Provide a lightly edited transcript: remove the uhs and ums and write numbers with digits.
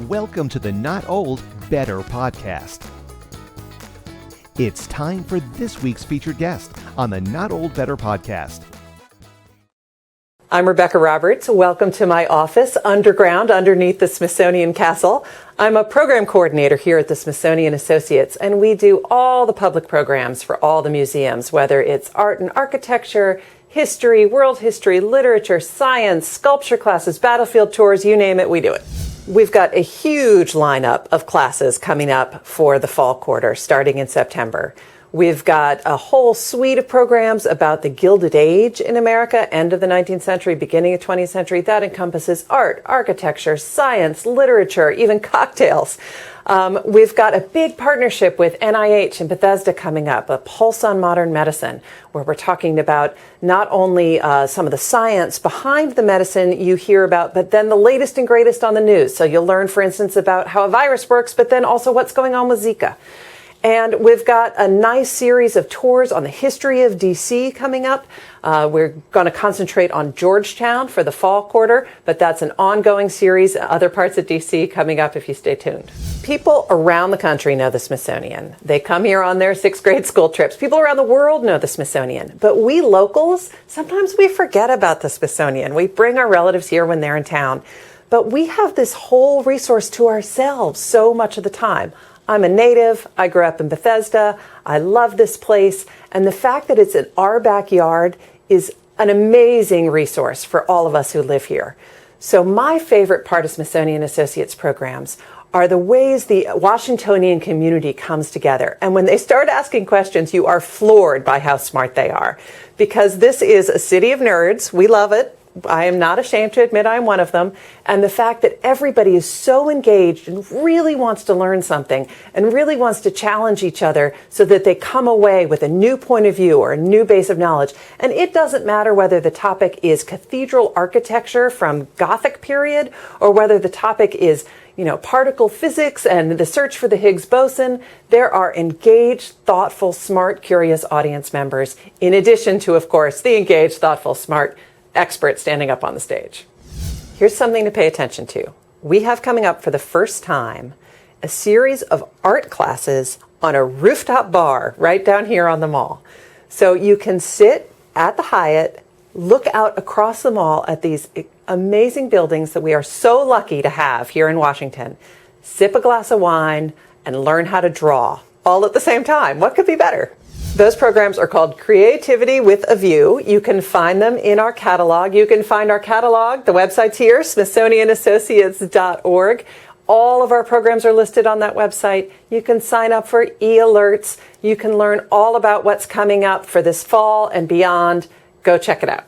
Welcome to the Not Old, Better podcast. It's time for this week's featured guest on the Not Old, Better podcast. I'm Rebecca Roberts. Welcome to my office underground underneath the Smithsonian Castle. I'm a program coordinator here at the Smithsonian Associates, and we do all the public programs for all the museums, whether it's art and architecture, history, world history, literature, science, sculpture classes, battlefield tours, you name it, we do it. We've got a huge lineup of classes coming up for the fall quarter starting in September. We've got a whole suite of programs about the Gilded Age in America, end of the 19th century, beginning of 20th century. That encompasses art, architecture, science, literature, even cocktails. We've got a big partnership with NIH and Bethesda coming up, a Pulse on Modern Medicine, where we're talking about not only some of the science behind the medicine you hear about, but then the latest and greatest on the news. So you'll learn, for instance, about how a virus works, but then also what's going on with Zika. And we've got a nice series of tours on the history of D.C. coming up. We're going to concentrate on Georgetown for the fall quarter, but that's an ongoing series, other parts of D.C. coming up if you stay tuned. People around the country know the Smithsonian. They come here on their sixth grade school trips. People around the world know the Smithsonian. But we locals, sometimes we forget about the Smithsonian. We bring our relatives here when they're in town. But we have this whole resource to ourselves so much of the time. I'm a native. I grew up in Bethesda. I love this place. And the fact that it's in our backyard is an amazing resource for all of us who live here. So my favorite part of Smithsonian Associates programs are the ways the Washingtonian community comes together. And when they start asking questions, you are floored by how smart they are. Because this is a city of nerds. We love it. I am not ashamed to admit I'm one of them. And the fact that everybody is so engaged and really wants to learn something and really wants to challenge each other so that they come away with a new point of view or a new base of knowledge. And it doesn't matter whether the topic is cathedral architecture from Gothic period or whether the topic is particle physics and the search for the Higgs boson. There are engaged, thoughtful, smart, curious audience members, in addition to, of course, the engaged, thoughtful, smart expert standing up on the stage. Here's something to pay attention to. We have coming up for the first time a series of art classes on a rooftop bar right down here on the mall. So you can sit at the Hyatt, look out across the mall at these amazing buildings that we are so lucky to have here in Washington, sip a glass of wine, and learn how to draw all at the same time. What could be better? Those programs are called Creativity with a View. You can find them in our catalog. You can find our catalog. The website's here, SmithsonianAssociates.org. All of our programs are listed on that website. You can sign up for e-alerts. You can learn all about what's coming up for this fall and beyond. Go check it out.